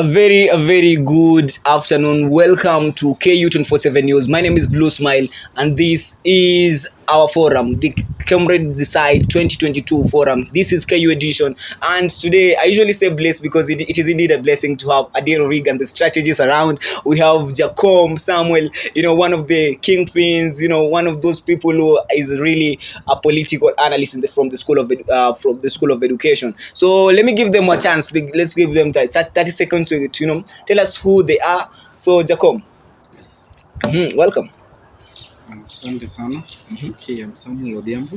A very good afternoon. Welcome to KU247 News. My name is Blue Smile, and this is our forum, the Comrade Decide 2022 forum. This is KU edition, and today I usually say blessed because it is indeed a blessing to have Adero Regan, the strategist, around. We have Jakom, Samuel, one of the kingpins, one of those people who is really a political analyst from the School of Education. So let me give them a chance. Let's give them 30 seconds to tell us who they are. So Jakom, Yes. Welcome. Asante sana. Okay, I'm Samuel Odhiambo.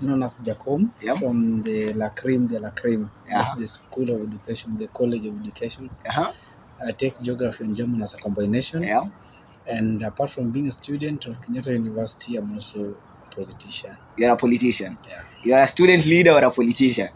Known as Jakom from the La Creme de la Creme, the School of Education, the College of Education. I take geography and German as a combination. And apart from being a student of Kenyatta University, I'm also a politician. You're a politician. Yeah. You're a student leader or a politician?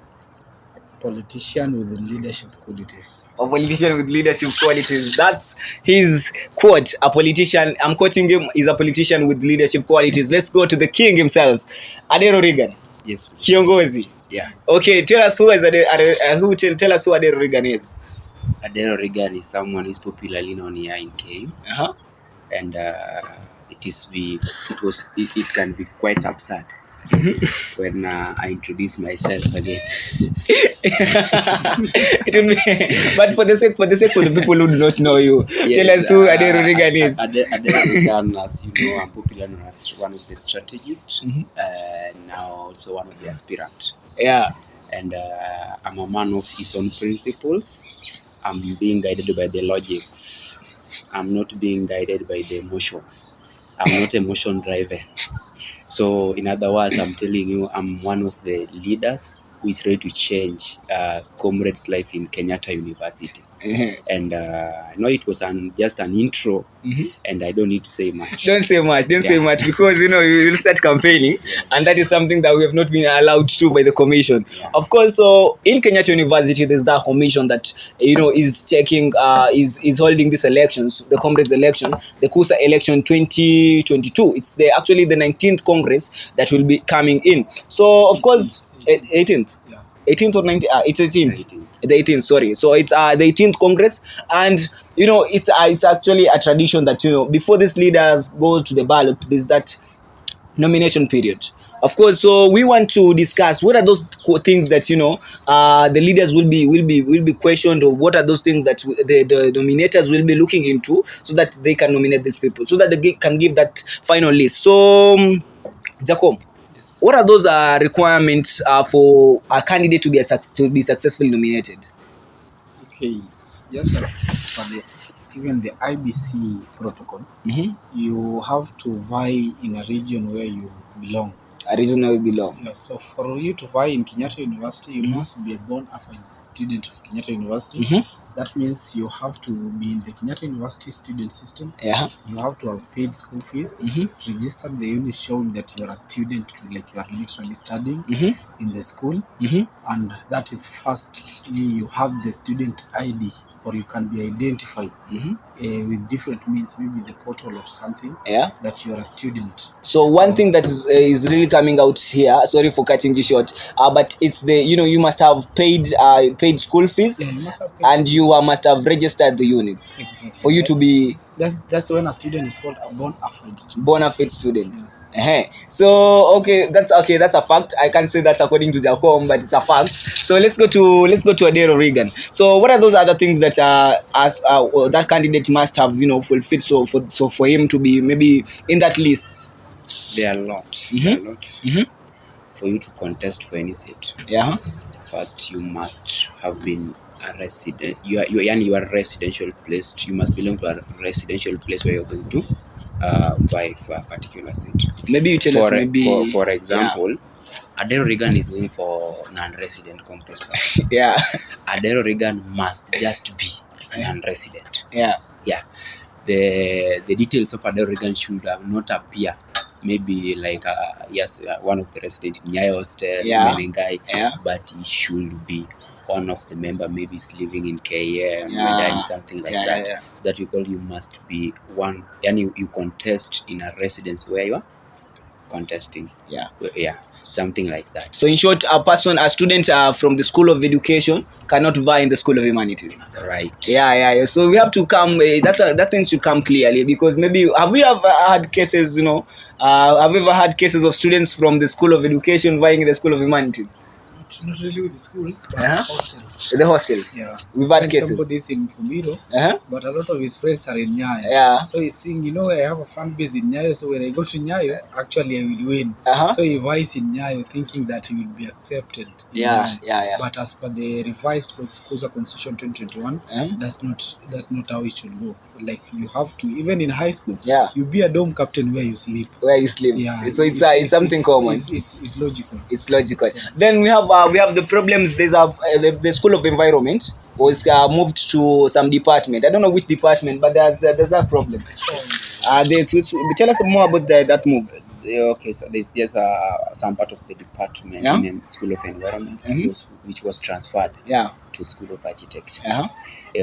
Politician with leadership qualities. A politician with leadership qualities. That's his quote. A politician. I'm quoting him. Is a politician with leadership qualities. Let's go to the king himself, Adero Regan. Yes. Kiongozi. Yeah. Okay, tell us tell us who Adero Regan is. Adero Regan is someone who is popularly known here in KU. And it can be quite absurd when I introduce myself again. It will be, but for the sake of the people who do not know you, tell us who Adero Regan is. Adero Regan, as you know, I'm popular known as one of the strategists, now also one of the aspirants. Yeah. And I'm a man of his own principles. I'm being guided by the logics. I'm not being guided by the emotions. I'm not emotion driven. So in other words, I'm telling you, I'm one of the leaders who is ready to change comrades' life in Kenyatta University. And I know it was just an intro, and I don't need to say much. Don't say much because you will start campaigning, and that is something that we have not been allowed to by the commission. Of course, so in Kenyatta University, there's that commission that is checking, is holding these elections, the comrades' election, the Kusa election 2022. It's actually the 19th Congress that will be coming in. So of course, 18th. 18th or 19th? It's 18th. The 18th, sorry. So it's the 18th Congress, and it's actually a tradition that before these leaders go to the ballot, there's that nomination period. Of course, so we want to discuss what are those things that the leaders will be questioned, or what are those things that the nominators will be looking into, so that they can nominate these people, so that they can give that final list. So, Jakom, what are those requirements for a candidate to be successfully nominated? Okay, yes, as for even the IBC protocol, you have to vie in a region where you belong. A region where you belong. Yeah, so for you to vie in Kenyatta University, you must be a bona fide student of Kenyatta University. That means you have to be in the Kenyatta University student system. You have to have paid school fees, registered the unit showing that you are a student, like you are literally studying in the school. And that is firstly, you have the student ID, or you can be identified with different means, maybe the portal or something, that you are a student. So one thing that is really coming out here, sorry for cutting you short, but it's the you must have paid school fees, you must have paid and you must have registered the units for you to be. That's when a student is called a bona fide student. Bona fide student. So that's a fact. I can't say that's according to Jakom, but it's a fact. So let's go to Adero Regan. So what are those other things that that candidate must have fulfilled so for him to be maybe in that list? There are a lot. For you to contest for any seat, first you must have been a resident. You are residential placed. You must belong to a residential place where you're going to vie for a particular seat. Maybe you tell us. Maybe for example, Adero Regan is going for non-resident Congress person. Adero Regan must just be a non-resident. The details of Adero Regan should not appear. Maybe like one of the residents in Nyayo Hostel, Menengai, but he should be one of the member, maybe is living in KM, something like that. So that you must be one, and you contest in a residence where you are contesting. Yeah. Something like that. So in short, a student from the School of Education cannot vie in the School of Humanities. Right. Yeah. So we have to come. That thing should come clearly, because maybe have we ever had cases? Have we ever had cases of students from the School of Education vying in the School of Humanities? Not really with the schools, but hostels. The hostels. Yeah. We've had cases. Somebody's in Fumiro, but a lot of his friends are in Nyayo. Yeah. So he's saying, I have a fan base in Nyayo, so when I go to Nyayo, actually I will win. So he vies in Nyayo thinking that he will be accepted. Yeah. But as per the revised Kusa Constitution 2021, that's not how it should go. Like, you have to, even in high school, you be a dorm captain where you sleep. Yeah. So it's something common. It's logical. It's logical. Yeah. Then we have the problems. There's the School of Environment was moved to some department. I don't know which department, but there's that problem. Tell us more about that move. Okay, so there's just some part of the department in the School of Environment which was transferred to School of Architecture.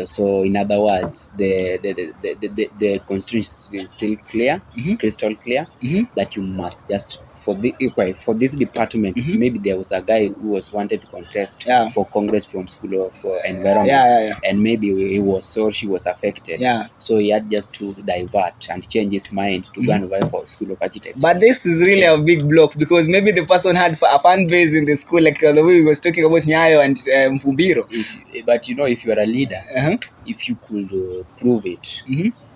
So in other words, the constitution is still clear, crystal clear, that you must just for this department. Maybe there was a guy who was wanted to contest for Congress from School of Environment, and maybe he was she was affected. So he had just to divert and change his mind to go and vie for School of Architecture. But this is really a big block, because maybe the person had a fan base in the school, like the way we was talking about Nyayo and Mfumbiro. But if you are a leader, if you could prove it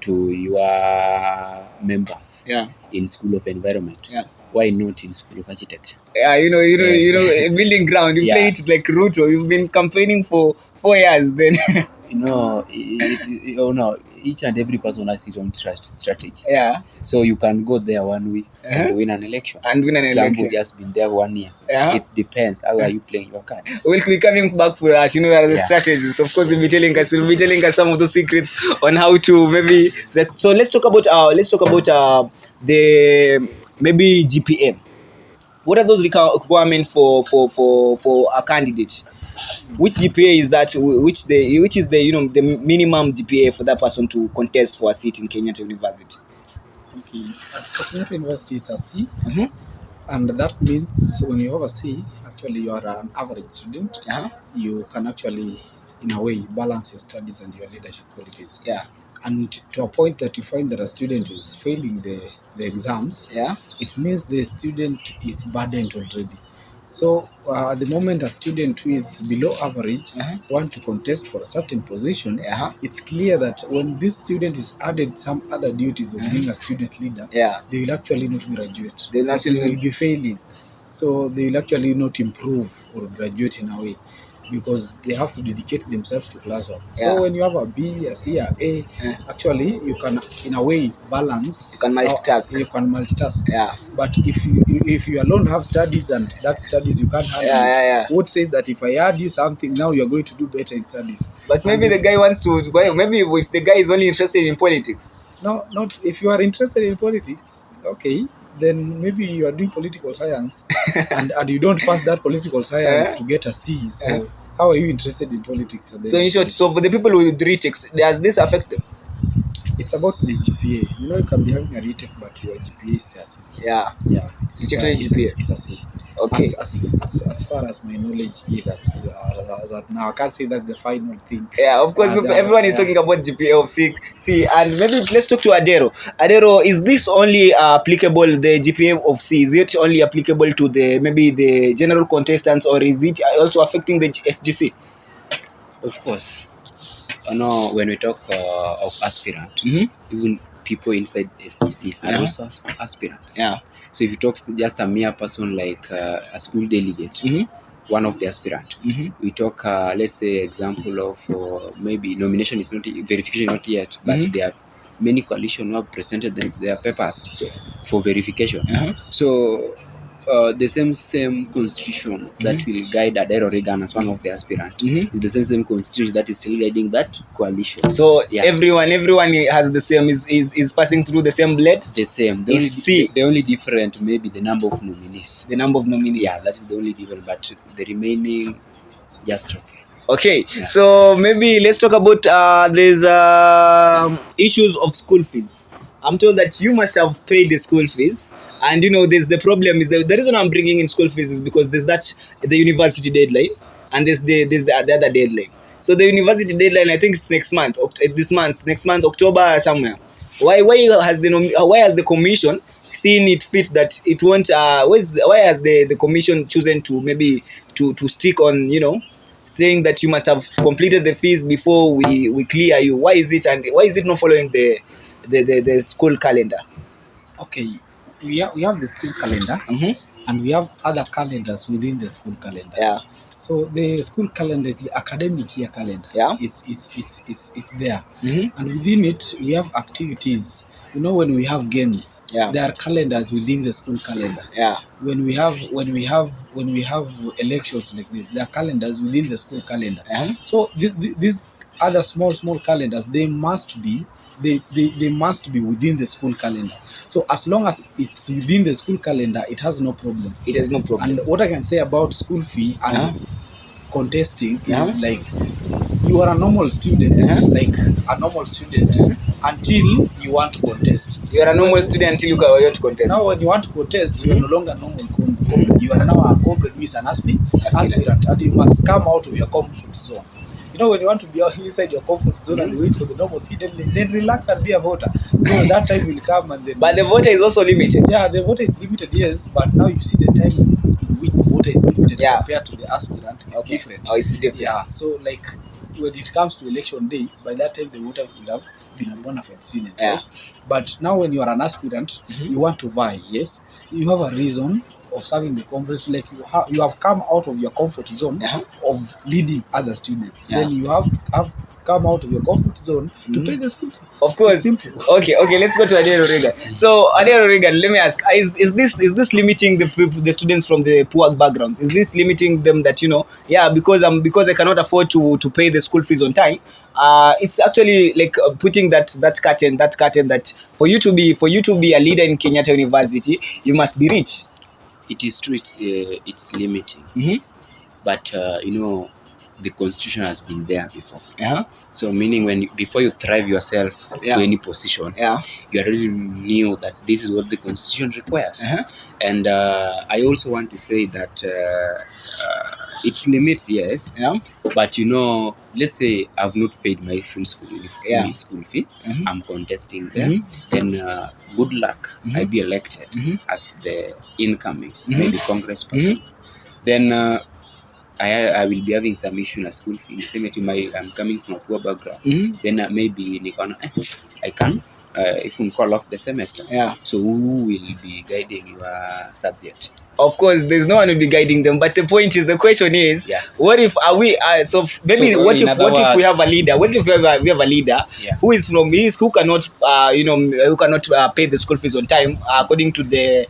to your members in School of Environment, why not in School of Architecture? Building ground. You play it like Ruto. You've been campaigning for 4 years. Then each and every person has his own strategy. So you can go there 1 week and win an election. Somebody has been there 1 year. It depends. How are you playing your cards? We'll be coming back for that. The strategies. Of course, we'll be telling us some of the secrets on how to maybe. So let's talk about the maybe GPA. What are those requirements for a candidate? Which GPA is that? Which is the the minimum GPA for that person to contest for a seat in Kenyatta University? Okay, Kenyatta University is a C, and that means when you have a C, actually you are an average student. You can actually, in a way, balance your studies and your leadership qualities. And to a point that you find that a student is failing the exams, it means the student is burdened already. So at the moment a student who is below average want to contest for a certain position, it's clear that when this student is added some other duties of being a student leader, they will actually not graduate. They will be failing. So they will actually not improve or graduate in a way, because they have to dedicate themselves to classwork. So when you have a B, a C, a A, actually you can, in a way, balance. You can multitask. But if you alone have studies and that studies you can't handle, would say that if I add you something, now you're going to do better in studies. But maybe the guy wants to. Maybe if the guy is only interested in politics. No, not if you are interested in politics. Okay. Then maybe you are doing political science and you don't pass that political science to get a C. So how are you interested in politics? So in short, so for the people with retakes, does this affect them? It's about the GPA. You can be having a retake, but your GPA is a C. It's a C. Okay. As far as my knowledge is as now, I can't say that's the final thing. Of course, everyone is talking about GPA of C. And maybe let's talk to Adero. Adero, is this only applicable, the GPA of C? Is it only applicable to the general contestants, or is it also affecting the SGC? Of course. When we talk of aspirant, even people inside SGC are also aspirants. So if you talk to just a mere person like a school delegate, one of the aspirant, we talk, let's say, example of maybe nomination is not, verification not yet, but there are many coalitions who have presented their papers for verification. So the same constitution that will guide Adero Regan as one of the aspirants is the same constitution that is still guiding that coalition. So everyone has the same, is passing through the same blade? The same. The only different maybe the number of nominees. The number of nominees. Yeah, that's the only different, but the remaining just okay. Okay, so maybe let's talk about there's issues of school fees. I'm told that you must have paid the school fees, And there's the problem is the reason I'm bringing in school fees is because there's the university deadline, and there's the other deadline. So the university deadline, I think it's next month, next month, October somewhere. Why has the commission seen it fit that it won't? Why has the commission chosen to maybe to stick on saying that you must have completed the fees before we clear you? Why is it, and why is it not following the school calendar? Okay, we have the school calendar, and we have other calendars within the school calendar. Yeah. So the school calendar is the academic year calendar. Yeah. It's there, and within it we have activities. When we have games, there are calendars within the school calendar. Yeah. When we have elections like this, there are calendars within the school calendar. So these other small calendars, they must be within the school calendar. So as long as it's within the school calendar, it has no problem. It has no problem. And what I can say about school fee and contesting is like you are a normal student, until you want to contest. You are a normal student until you want to contest. Now when you want to contest, you are no longer normal. You are now a comrade who is an aspirant, and you must come out of your comfort zone. When you want to be inside your comfort zone and wait for the normal thing, then relax and be a voter. So that time will come, and then. But the voter is also limited. Yeah, the voter is limited, yes. But now you see the time in which the voter is limited compared to the aspirant is different. Oh, it's different. Yeah. So like when it comes to election day, by that time the voter will have been a bona fide student. Yeah. Right? But now when you are an aspirant, you want to vie. Yes, you have a reason of serving the conference. Like you have come out of your comfort zone of leading other students. Then you have come out of your comfort zone to pay the school fee. Of course. It's simple. Okay. Let's go to Adero Regan. So Adero Regan, let me ask: is this limiting the students from the poor backgrounds? Is this limiting them that because I cannot afford to pay the school fees on time? It's actually like putting that curtain that for you to be a leader in Kenyatta University, you must be rich. It is true. It's limiting, but the constitution has been there before. So meaning before you thrive yourself to any position, you already knew that this is what the constitution requires. And I also want to say that it limits, yes. But let's say I've not paid my full school fee. I'm contesting there. Then good luck. I be elected as the incoming maybe Congress person. Then I will be having some issue in a school fee. Same I'm coming from a poor background. Then maybe I can even call off the semester. So who will be guiding your subject? Of course, there's no one will be guiding them. But the question is, what if what if we have a leader? What if we have a leader who cannot pay the school fees on time according to the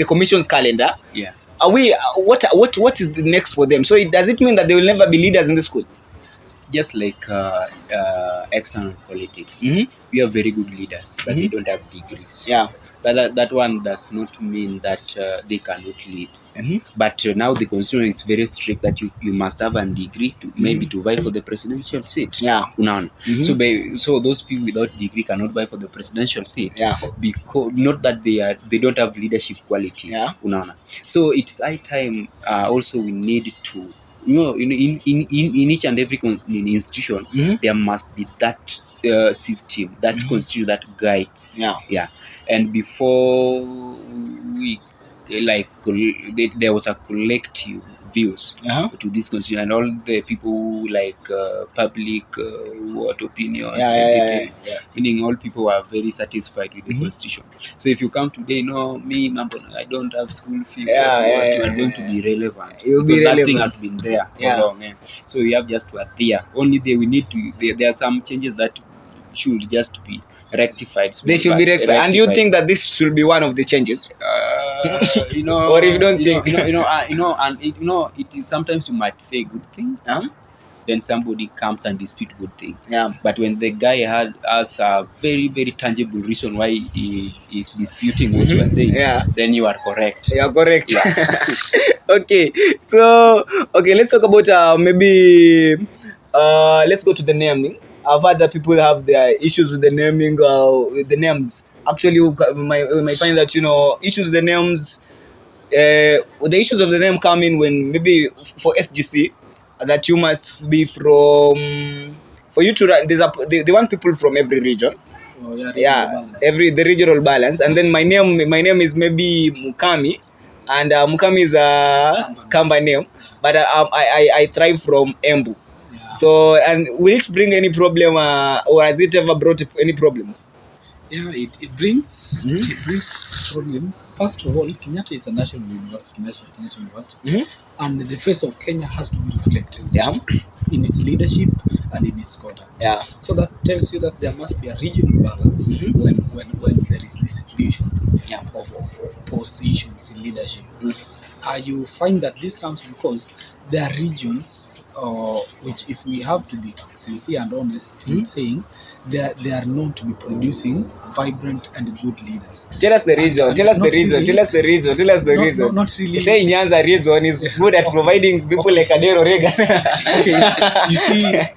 commission's calendar? What is the next for them? So does it mean that they will never be leaders in the school? Just like external politics, we have very good leaders, but they don't have degrees. But that one does not mean that they cannot lead. But now the constitution is very strict that you must have a degree to maybe to vie for the presidential seat. So those people without degree cannot vie for the presidential seat. Because not that they don't have leadership qualities. So it's high time. Also, we need to. In each and every institution, there must be that system, that constitution that guides. And before we there was a collective views to this constitution, and all the people public what opinion, meaning all people are very satisfied with the constitution. So if you come today, I don't have school fee, you are going to be relevant because that thing has been there for long. So you have just to adhere. Only we need to. There are some changes that should just be rectified. They should be rectified. And you think that this should be one of the changes? Or if you don't think, it is sometimes you might say good thing. Then somebody comes and dispute good thing. But when the guy has a very, very tangible reason why he is disputing what you are saying, then you are correct. You are correct. Okay. So, let's talk about maybe let's go to the naming. I've heard that people have their issues with the naming, with the names. Actually, you might find that, issues with the names. The issues of the name come in when maybe for SGC that you must be from, for you to run. They want people from every region. Oh, yeah, the regional balance. And then my name is maybe Mukami, and Mukami is a Kamba name, but I thrive from Embu. Yeah. So, and will it bring any problem, or has it ever brought any problems? Yeah, it brings problem. First of all, Kenyatta is a national university, Kenyatta University, and the face of Kenya has to be reflected in its leadership and in its conduct. Yeah. So that tells you that there must be a regional balance when there is distribution of positions in leadership. You find that this comes because there are regions which, if we have to be sincere and honest in saying, they are known to be producing vibrant and good leaders. Tell us the region. Tell us the region. Not really. Say Nyanza region is good at providing people like Adero Regan. Okay.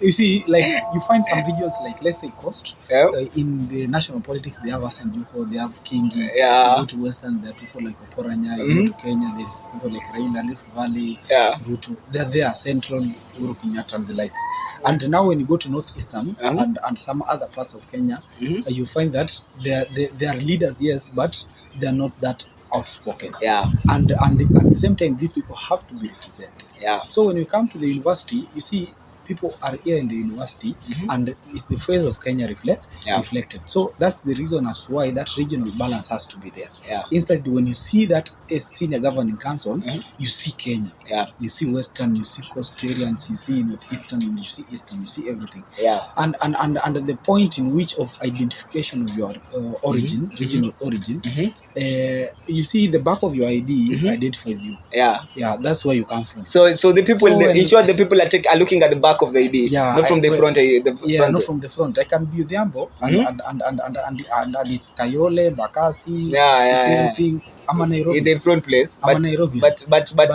You see, like you find some regions like, let's say, Coast. In the national politics, they have Asanjuko, they have Kingi. You go to Western, there are people like Oporanya. You go to Kenya, there's people like Raila, Rift Valley, Ruto. They're there, Central, Uhuru Kenyatta, and the likes. And now when you go to Northeastern and some other parts of Kenya, you find that they are leaders, yes, but they are not that outspoken. And at the same time, these people have to be represented. So when you come to the university, you see people are here in the university, and it's the face of Kenya reflected. So that's the reason as why that regional balance has to be there. Inside, when you see that as senior governing council, you see Kenya, you see Western, you see Coastalians, you see Northeastern, you see Eastern, you see everything. And the point in which of identification of your origin, regional origin, you see the back of your ID identifies you. That's where you come from. So the people, in short, the people are looking at the back of the ID, not from the front. Not from the front. I can be Odhiambo and it's Kayole, Bakasi, everything. I'm a Nairobi. In the front place. I'm a Nairobi. But back. But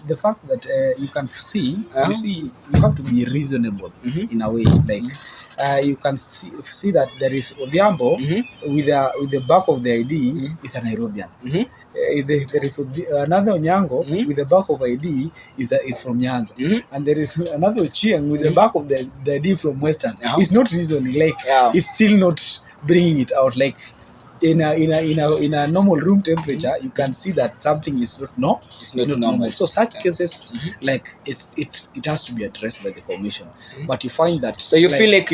the fact that you can see, you have to be reasonable in a way. Like you can see that there is Odhiambo with the back of the ID is a Nairobian. There is another Onyango with the back of ID is from Nyanza, and there is another Ochieng with the back of the ID from Western. It's not reasoning, like it's still not bringing it out. Like in a normal room temperature, you can see that something is not normal. So such cases, like it has to be addressed by the commission. But you find that, so you feel like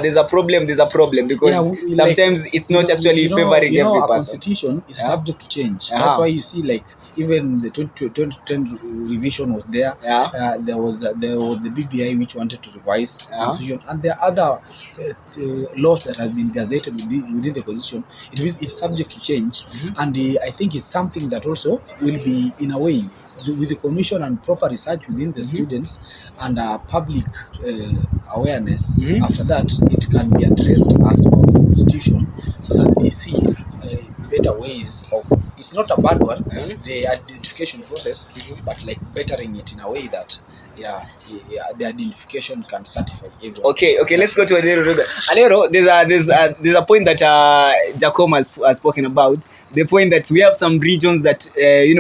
there's a problem because sometimes it's not actually favoring every person. Our constitution is subject to change. That's why you see, like, even the 2010 revision was there. There was the BBI which wanted to revise the constitution, and there are other laws that have been gazetted within the constitution. It means it's subject to change, and I think it's something that also will be, in a way, with the commission and proper research within the students and public awareness. After that, it can be addressed as per the constitution, so that they see better ways of. It's not a bad one, the identification process, but like bettering it in a way that the identification can certify everyone. Okay, let's go to Adero Regan. Adero, there's a point that Jakom has spoken about. The point that we have some regions that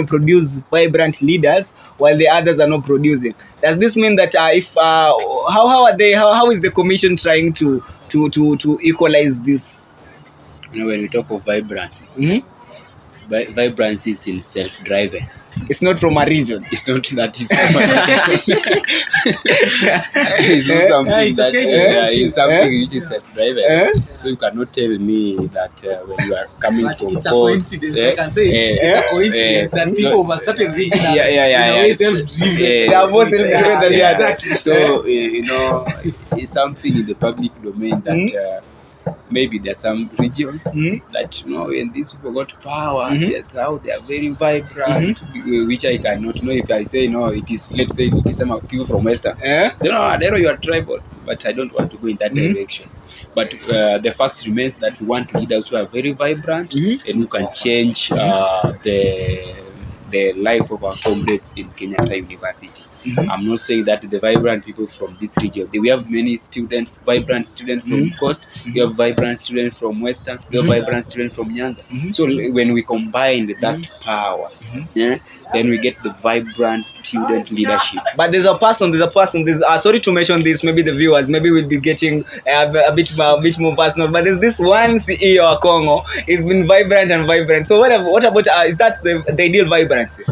produce vibrant leaders while the others are not producing. Does this mean that how is the commission trying to equalize this? When we talk of vibrancy, vibrancy is in self-driving. It's not from a region. It's not that it's from a region. It's not something it's something which is self-driving. So you cannot tell me that when you are coming from it's a coincidence. I can say it's a coincidence that people of a certain region are self-driven. They are more self-driven than the other. Exactly. So it's something in the public domain that. Maybe there are some regions that when these people got power, that's how they are very vibrant, which I cannot know. If I say no, it is, let's say it is some people from Western. So no, Adero, you are tribal, but I don't want to go in that direction. But the fact remains that we want leaders who are very vibrant and who can change the life of our comrades in Kenyatta University. I'm not saying that the vibrant people from this region. We have many vibrant students from Coast. We have vibrant students from Western. We have vibrant students from Nyanza. So when we combine that power, then we get the vibrant student leadership. But there's a person. Sorry to mention this. Maybe the viewers, maybe we'll be getting a bit more personal. But there's this one CEO of Congo. He's been vibrant. So what about is that the ideal vibrancy?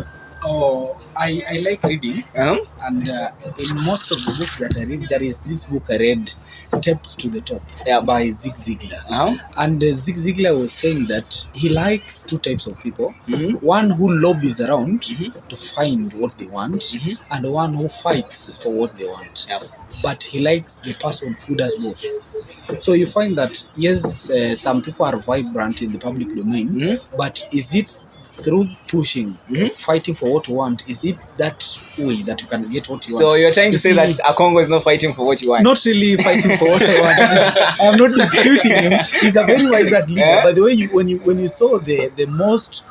Oh, I like reading, and in most of the books that I read, there is this book I read, Steps to the Top, by Zig Ziglar. And Zig Ziglar was saying that he likes two types of people: one who lobbies around to find what they want, and one who fights for what they want. But he likes the person who does both. So you find that yes, some people are vibrant in the public domain, but is it through pushing, fighting for what you want, is it that way that you can get what you want? So you're trying to say that a Congo is not fighting for what you want? Not really fighting for what I want. I'm not disputing him. He's a very vibrant leader. By the way, when you saw the most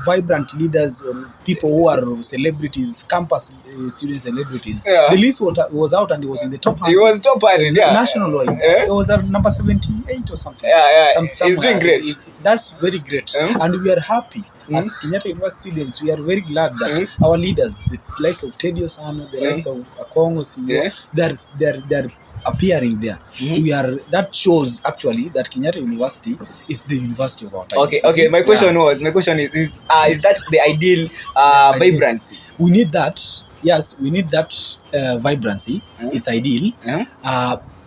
vibrant leaders or people who are celebrities, campus student celebrities, the list was out and he was in the top 100. He was top 100, national wide. It was number 78 or something. He's doing great. That's very great. And we are happy as Kenyatta University students. We are very glad that our leaders, the likes of Teddy Osano, the likes of Congo, they're appearing there. That shows actually that Kenyatta University is the university of our time. Okay. My question is that the ideal vibrancy? We need that. Yes, we need that vibrancy. It's ideal.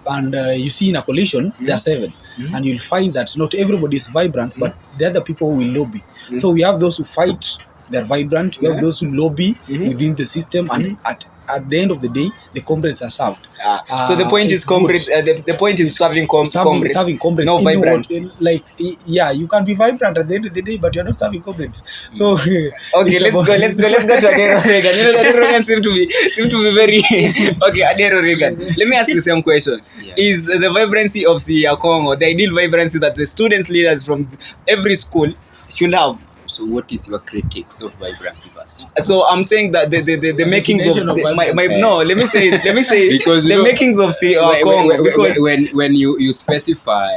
And you see in a coalition, there are 7. And you'll find that not everybody is vibrant, but the other people will lobby. So we have those who fight, they're vibrant. We have those who lobby within the system, and at the end of the day, the comrades are served. So the point is comrades. The point is serving comrades. Serving comrades. No vibrancy. You can be vibrant at the end of the day, but you're not serving comrades. So okay, let's go to Adero Regan. Adero Regan seem to be very okay. Adero Regan. Let me ask the same question. Is the vibrancy of the Congo the ideal vibrancy that the students leaders from every school should have? So what is your critiques of vibrancy first? So I'm saying that the makings of let me say because the makings of Congo, because when you specify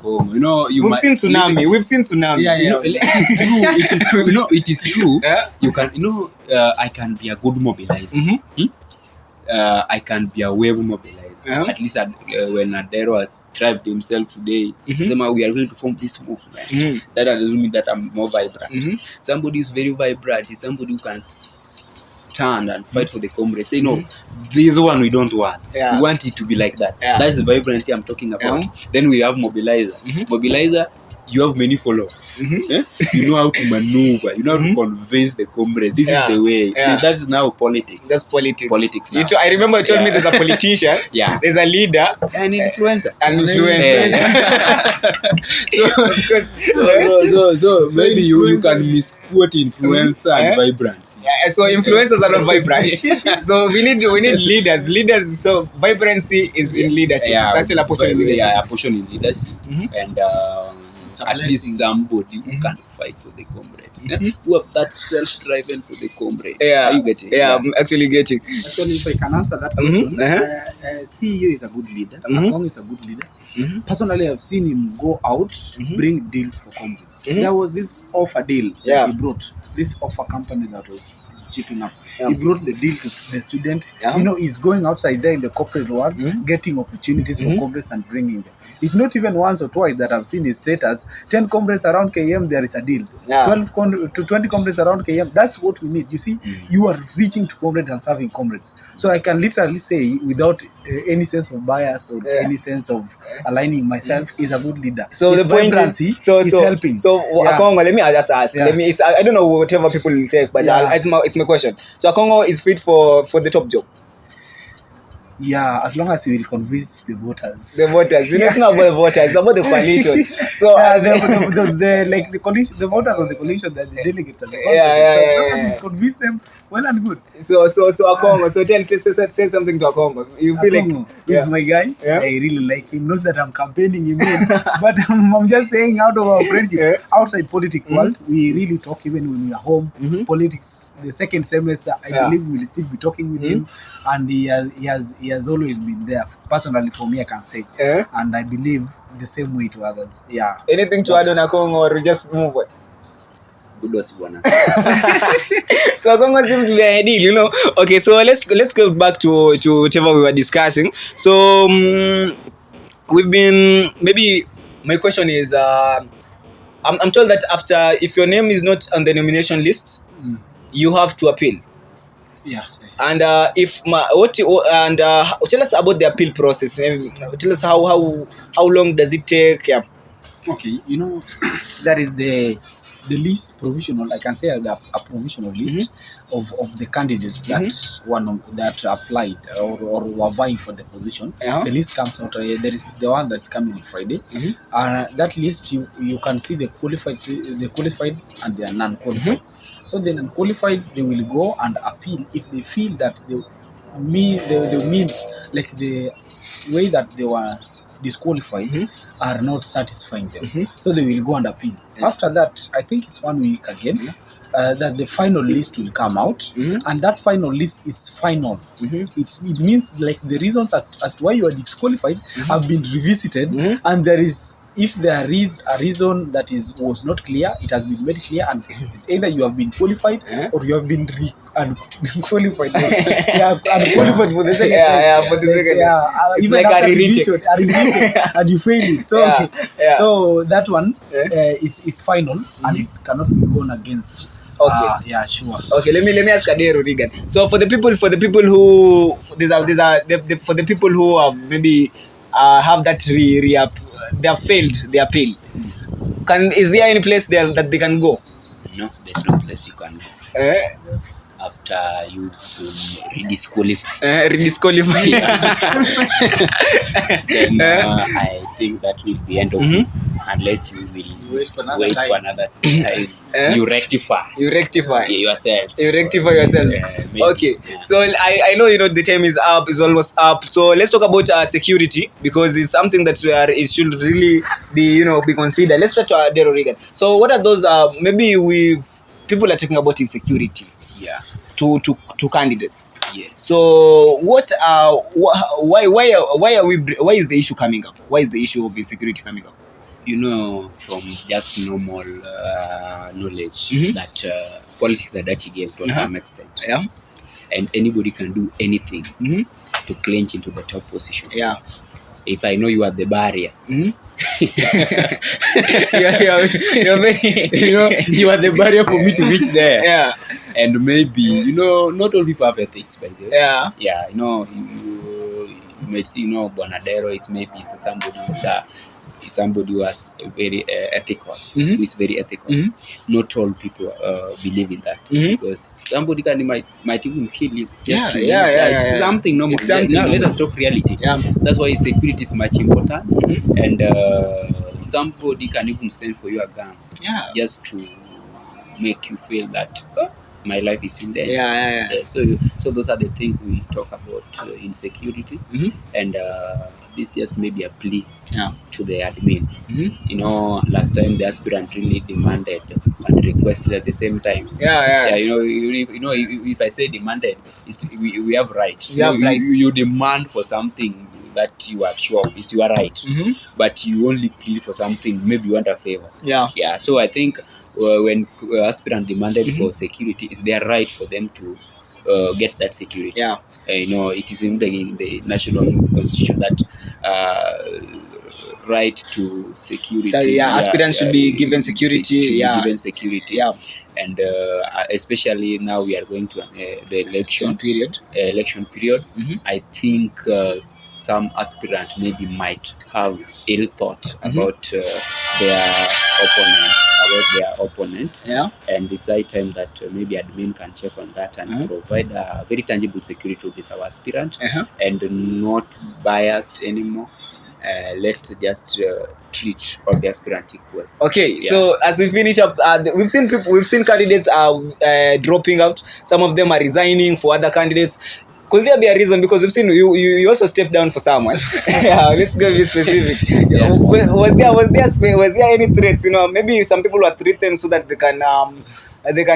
Congo, we've seen tsunami. It is true. You can I can be a good mobilizer. I can be a wave mobilizer. At least when Adero has strived himself today, somehow we are going to form this movement. That doesn't mean that I'm more vibrant. Somebody is very vibrant is somebody who can stand and fight for the comrades. Say, no, this one we don't want. We want it to be like that. That's the vibrancy I'm talking about. Then we have mobilizer. Mobilizer, you have many followers. You know how to maneuver. You know how to convince the comrades. This is the way. That's now politics. That's politics. Politics now. I remember you told me there's a politician. There's a leader. An influencer. So maybe you can misquote influencer and vibrancy. So influencers are not vibrant. So we need leaders. Leaders. So vibrancy is in leadership. It's actually a portion in leadership. A portion in leadership. And at least somebody who can fight for the comrades, who have that self-driven for the comrades. Are you getting? I'm actually getting. Actually, if I can answer that question, CEO is a good leader. Akong is a good leader. Personally, I've seen him go out, bring deals for comrades. There was this offer deal that he brought. This offer company that was chipping up. He brought the deal to the student. He's going outside there in the corporate world, getting opportunities for comrades and bringing them. It's not even once or twice that I've seen his status. 10 comrades around KM, there is a deal. 12 to 20 comrades around KM, that's what we need. You see, you are reaching to comrades and serving comrades. So I can literally say, without any sense of bias or any sense of aligning myself, is a good leader. So his the point is helping. So Akongo, let me just ask. I don't know whatever people will take, but it's my question. So Akongo is fit for the top job. Yeah, as long as you will convince the voters. The voters. It's not about the voters. It's about the coalition. So the coalition, the voters of the coalition, that the delegates and the congress. As long as you convince them, well and good. So Akongo. So say something to Akongo. You feel Akongo is my guy. Yeah? I really like him. Not that I'm campaigning him in, but I'm just saying, out of our friendship, outside politics world, we really talk even when we are home. Politics, the second semester, I believe we'll still be talking with him, and he has always been there. Personally, for me, I can say, and I believe the same way to others. Yeah. Anything to add on Akongo, or just move on? Kudos bwana. So Akongo seems to be ideal, Okay, so let's go back to whatever we were discussing. So we've been, maybe my question is, I'm told that after, if your name is not on the nomination list, you have to appeal. Yeah. And tell us about the appeal process. Tell us how long does it take? Yeah. Okay, that is the list provisional. I can say a provisional list of the candidates that applied or were vying for the position. The list comes out. There is the one that's coming on Friday. That list, you can see the qualified and the non-qualified. So the non-qualified, they will go and appeal if they feel that the means, like the way that they were disqualified, are not satisfying them. So they will go and appeal. After that, I think it's 1 week again, that the final list will come out, and that final list is final. It means like the reasons as to why you are disqualified have been revisited, and there is, if there is a reason that was not clear, it has been made clear, and it's either you have been qualified or you have been unqualified. Unqualified for the second time. For the second time. It's Even like after a revision, and you fail it. So so that one is final, and it cannot be gone against. Okay. Sure. Okay, let me ask Adero Regan. So for the people who for the people who have maybe have that they have failed the appeal. Is there any place there that they can go? No, there's no place you can go. After you've been redisqualified. Then I think that will be end of it, unless you will wait for another time. You rectify. Yourself. Okay. So I know the time is up, is almost up. So let's talk about security, because it's something that it should really be considered. Let's start to Adero Regan. So what are those maybe people are talking about insecurity to candidates. Yes. So why is the issue coming up? Why is the issue of insecurity coming up? From just normal knowledge that politics are dirty game to some extent. Yeah. And anybody can do anything to clinch into the top position. Yeah. If I know you are the barrier. You're very, you are the barrier for me to reach there. Yeah. And maybe, not all people have ethics, by the way. Yeah. Yeah, you might see, Bonadero is maybe somebody who is very ethical, who is very ethical. Not all people believe in that, because somebody might even kill you. It's something normal. Now let us talk reality. That's why security is much important, and somebody can even send for you a gun, just to make you feel that my life is in danger. So those are the things we talk about insecurity, and this just maybe a plea to the admin. Last time the aspirant really demanded and requested at the same time. If I say demanded, we have rights. You demand for something that you are sure of is your right, but you only plead for something, maybe you want a favor. So I think when aspirant demanded for security, it's their right for them to get that security. It is in the national constitution that right to security. So aspirants should be given security. And especially now we are going to the election period. I think some aspirant maybe might have ill thought about their opponent, about their opponent. Yeah. And it's high time that maybe admin can check on that and provide very tangible security with our aspirant and not biased anymore. Let's just treat all the aspirant equal. Okay, so as we finish up, we've seen candidates are dropping out. Some of them are resigning for other candidates. Could there be a reason? Because we've seen you also stepped down for someone. Yeah, let's go be specific. Yeah. Was there any threats? You know, maybe some people were threatened so that they can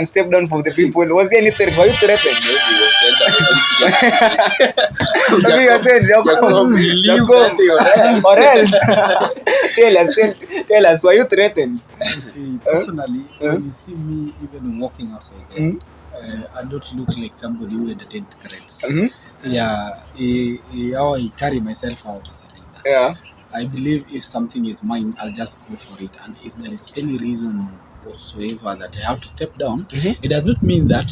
step down for the people. Was there any threat? Were you threatened? Maybe you sent a very serious message. Maybe you said, Jakom, or else. Tell us, were you threatened? Personally, when you see me even walking outside there, I don't look like somebody who entertained threats. How I carry myself out as a leader. Yeah. I believe if something is mine, I'll just go for it. And if there is any reason whatsoever that I have to step down, it does not mean that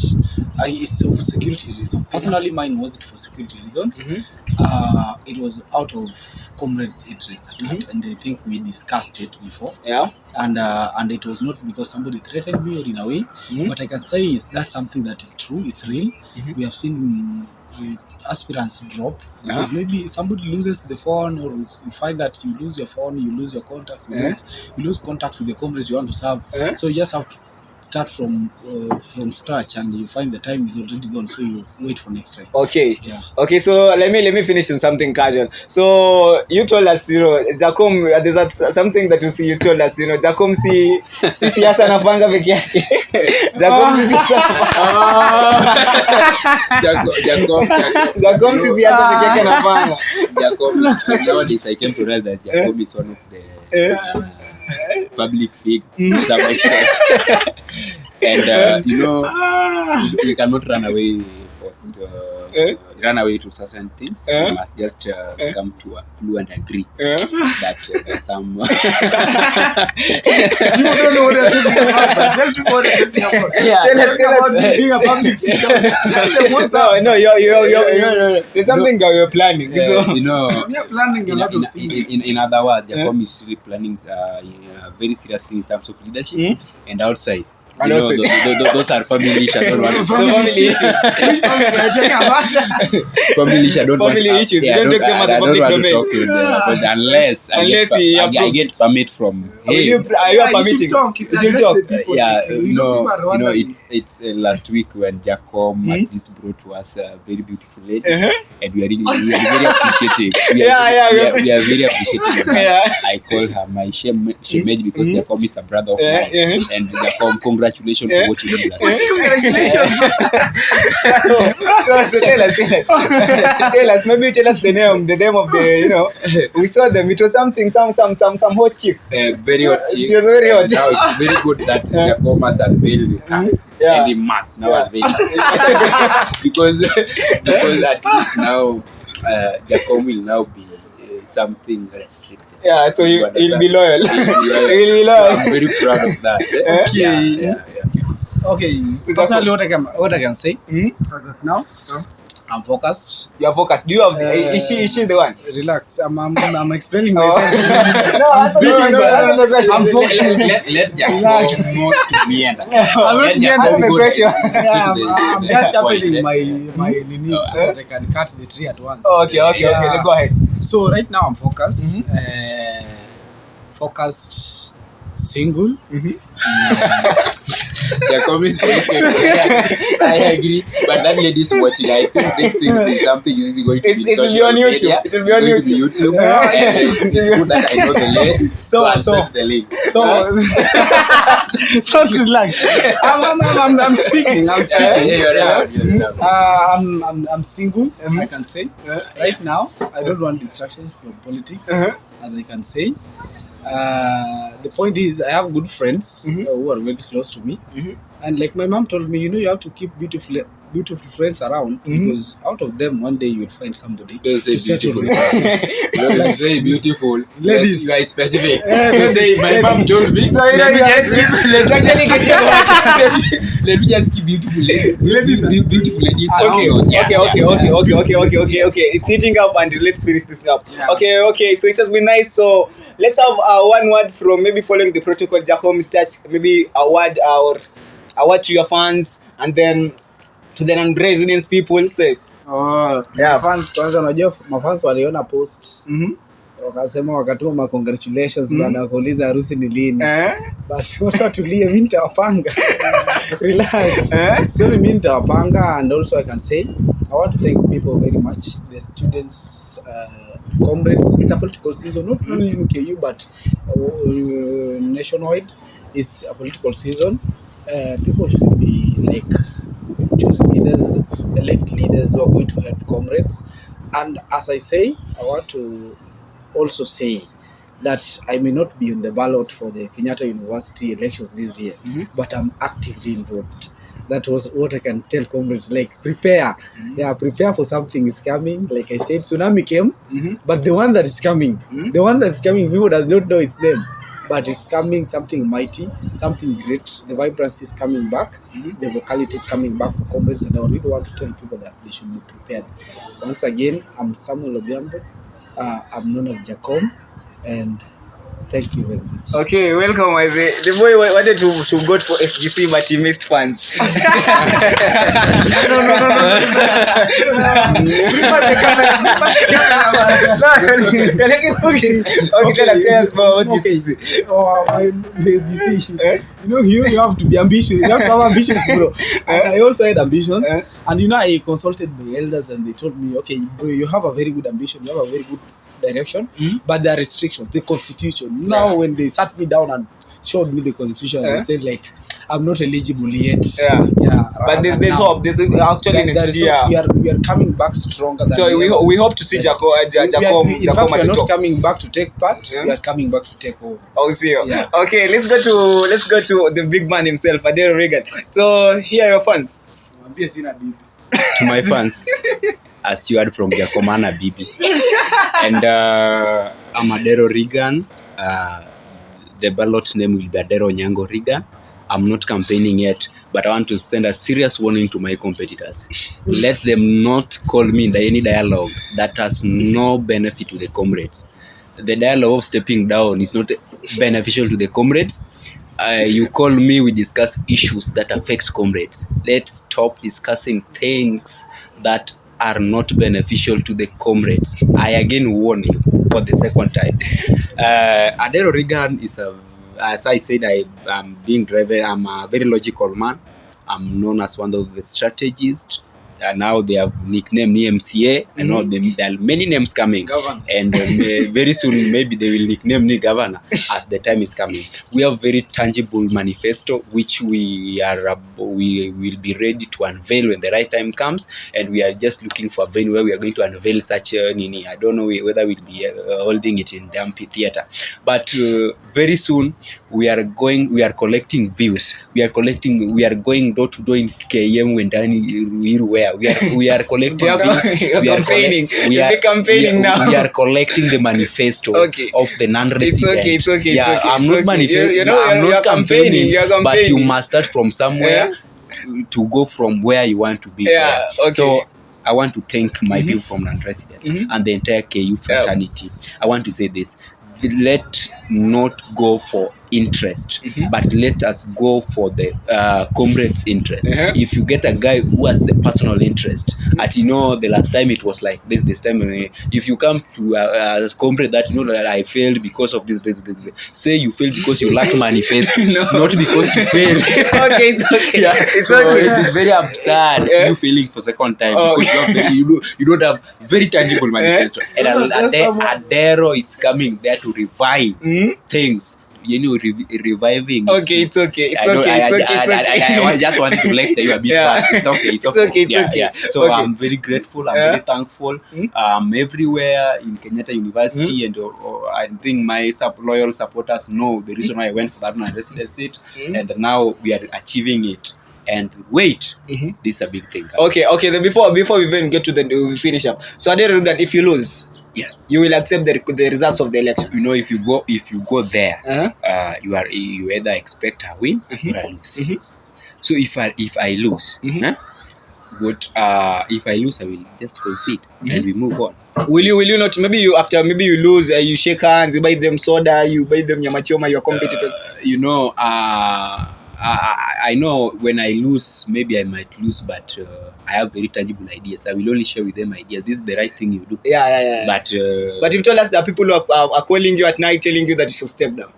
it's for security reasons. Personally, mine wasn't for security reasons. It was out of comrades' interest at heart, and I think we discussed it before. Yeah. And it was not because somebody threatened me or in a way. What I can say is that's something that is true. It's real. We have seen aspirants drop because maybe somebody loses the phone, or you find that you lose your phone, you lose your contacts, you lose contact with the conference you want to serve. So you just have to start from scratch, and you find the time is already gone, so you wait for next time. Okay. Yeah. Okay, so let me finish on something casual. So you told us, Jakom, there's something that you told us, Jakom si siasa anapanga peke yake. Jakom si Jakom si siasa peke yake anapanga. Jakom, nowadays I came to realize that Jakom is one of the public figures to some extent. And you cannot run away to certain things. You must just come to a clue and agree that there's some. You don't know what you're talking about. Tell people what you're talking about. Tell us being a public figure. No, there's something that you're planning. We are planning a lot of things. In other words, Jakom is really planning very serious things in terms of leadership and outside. Those are family issues. I don't want to family issues. Which ones are you talking about? Family issues. I don't want issues. You don't take them at the public domain. Unless I get permit from. Hey, are you permitting? You should talk. Yeah, it's last week when Jakom at least brought to us a very beautiful lady, and we are very appreciative. We are very appreciative. I call her my shemage because Jakom is a brother of mine, and Jakom, congratulations for what you did last week. Congratulations. So tell us, maybe tell us the name of the, we saw them, it was some hot chick. Very hot chick. She was very hot. Now it's very good that Jakom has unveiled her. And he must now unveil because at least now Jakom will now be something restricted. Yeah, so he'll be loyal. I'm very proud of that. Okay. Okay. Personally, what I can say as of now, I'm focused. You're focused. Do you have? Is she the one? Relax. I'm explaining myself. I'm focused. Let Jakom not meander. I'm the question. I'm just sharpening my nini so that I can cut the tree at once. Okay. Then go ahead. So right now I'm focused. Focused, single. Jakom is very safe. I agree, but that lady is watching. I think this thing is something is going to be on YouTube. It will be on YouTube. It's good that I know the link, so I'll send the link. So relax. I'm speaking. I'm single. I can say right now. I don't want distractions from politics, as I can say. The point is, I have good friends who are very close to me, and like my mom told me, you have to keep beautiful beautiful friends around, because out of them one day you will find somebody Don't say to settle beautiful. with. Don't say beautiful. Ladies. You are specific. Yeah, You say my mom told me. So, let me just actually let me just keep beautiful ladies. Beautiful ladies. Okay. It's heating up, and let's finish this up. Yeah. Okay. So it has been nice. So let's have one word from, maybe following the protocol, Jakom, start maybe a word or a word to your fans, and then to the non-residents people. Say. Yeah. Mafans kwanza, unajua mafans waliona post wakasema, wakatuma congratulations bana, kuuliza harusi ni lini. But watulie, mimi nitawapanga. Relax. So mimi nitawapanga. And also I can say I want to thank people very much, the students, comrades. It's a political season, not only in KU but nationwide. It's a political season. People should be like, choose leaders, elect leaders who are going to help comrades. And as I say, I want to also say that I may not be on the ballot for the Kenyatta University elections this year, but I'm actively involved. That was what I can tell comrades, like, prepare. Prepare for something is coming. Like I said, tsunami came, but the one that is coming, people does not know its name. But it's coming, something mighty, something great. The vibrancy is coming back, the vocality is coming back for comrades, and I really want to tell people that they should be prepared. Once again, I'm Samuel Odhiambo. I'm known as Jakom, and thank you very much. Okay, welcome. The boy wanted to go for SGC, but he missed funds. No. SGC. You have to be ambitious. You have to have ambitions, bro. And I also had ambitions. And I consulted my elders, and they told me, okay, bro, you have a very good ambition. You have a very good direction, but there are restrictions. The constitution. Now, when they sat me down and showed me the constitution, they said, like, I'm not eligible yet. But there's hope. There's actually next year. We are coming back stronger than. So we hope to see Jakom. In fact, we are not coming back to take part. We are coming back to take over. Oh, see. Okay, let's go to the big man himself, Adero Regan. So here are your fans. To my fans, as you heard from Jakomana Bibi, and I'm Adero Regan. The ballot name will be Adero Nyango Regan. I'm not campaigning yet, but I want to send a serious warning to my competitors. Let them not call me in any dialogue that has no benefit to the comrades. The dialogue of stepping down is not beneficial to the comrades. You call me, we discuss issues that affect comrades. Let's stop discussing things that are not beneficial to the comrades. I again warn you for the second time. Adero Regan is as I said, I'm being driven. I'm a very logical man. I'm known as one of the strategists. Now they have nicknamed me MCA. I know there are many names coming. Governor. And very soon maybe they will nickname me governor as the time is coming. We have very tangible manifesto which we will be ready to unveil when the right time comes, and we are just looking for a venue where we are going to unveil such a nini. I don't know whether we'll be holding it in the amphitheater, but very soon we are collecting views. We are going door to door in KM where we are collecting views. We are campaigning now. We are collecting the manifesto of the non-resident. It's okay. I'm not campaigning, but you must start from somewhere to go from where you want to be. So I want to thank my people from non-resident and the entire KU fraternity. I want to say this: let not go for interest, but let us go for the comrade's interest. If you get a guy who has the personal interest, the last time it was like this time, if you come to a comrade that that I failed because of this, say you failed because you lack manifesto, not because you failed. It's okay. It is very absurd you failing for second time because you don't have very tangible manifesto. And Adero is coming there to revive things. Reviving. It's okay. I just wanted to lecture you a bit back. It's okay. So I'm very grateful. I'm very thankful. I'm everywhere in Kenyatta University, and I think my loyal supporters know the reason why I went for that non-resident seat, and now we are achieving it. And wait, this is a big thing. Okay. Then before we even get to we finish up. So Adero Regan, if you lose, you will accept the results of the election. You know, if you go there, you either expect a win or a lose. So if I lose, but if I lose, I will just concede and we move on. Will you not? Maybe you lose, you shake hands, you buy them soda, you buy them nyama choma, your competitors. You know, I know when I lose, maybe I might lose, but I have very tangible ideas. I will only share with them ideas. This is the right thing you do. Yeah. But you've told us that people who are calling you at night, telling you that you should step down.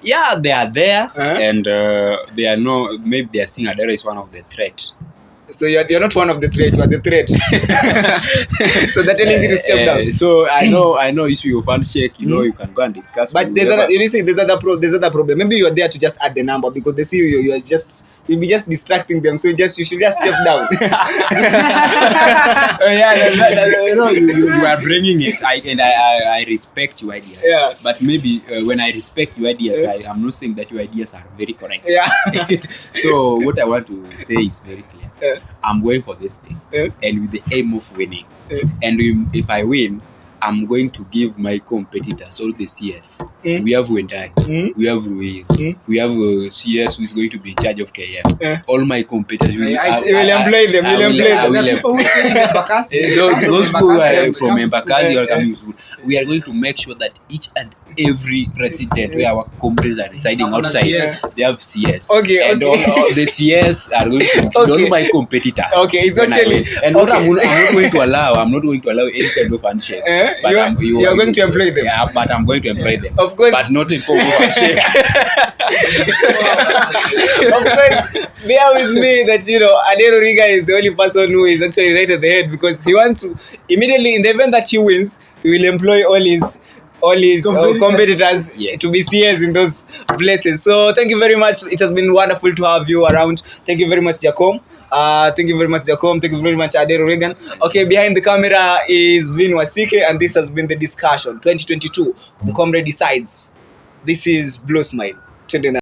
Yeah, they are there, and they are maybe they are seeing Adero is one of the threat. So you're not one of the threat, you are the threat. So they're telling you to step down. So I know issue of handshake, you can go and discuss. But there's other problem. Maybe you're there to just add the number because they see you'll be just distracting them. So you should just step down. You are bringing it. I respect your ideas. Yeah. But maybe when I respect your ideas, I am not saying that your ideas are very correct. Yeah. So what I want to say is very clear. I'm going for this thing, and with the aim of winning. And if I win, I'm going to give my competitors all the CS. We have Wendani, we have Ruin, we have CS who is going to be in charge of KM. All my competitors will employ them. Those people who are from Embakasi or coming school. We are going to make sure that each and every resident where our companies are residing outside, they have CS. And all the CS are going to all my competitors. Okay, it's actually. And what I'm not going to allow any kind of handshake. You are going to employ them. Yeah, but I'm going to employ them. Of course. But not in form of handshake. Of course, bear with me that Adero Regan is the only person who is actually right at the head because he wants to immediately, in the event that he wins, he will employ all his competitors to be CS in those places. So thank you very much. It has been wonderful to have you around. Thank you very much, Jakom. Thank you very much, Adero Regan. Okay, behind the camera is Vin Wasike, and this has been the discussion 2022. The Comrade Decides. This is Blue Smile.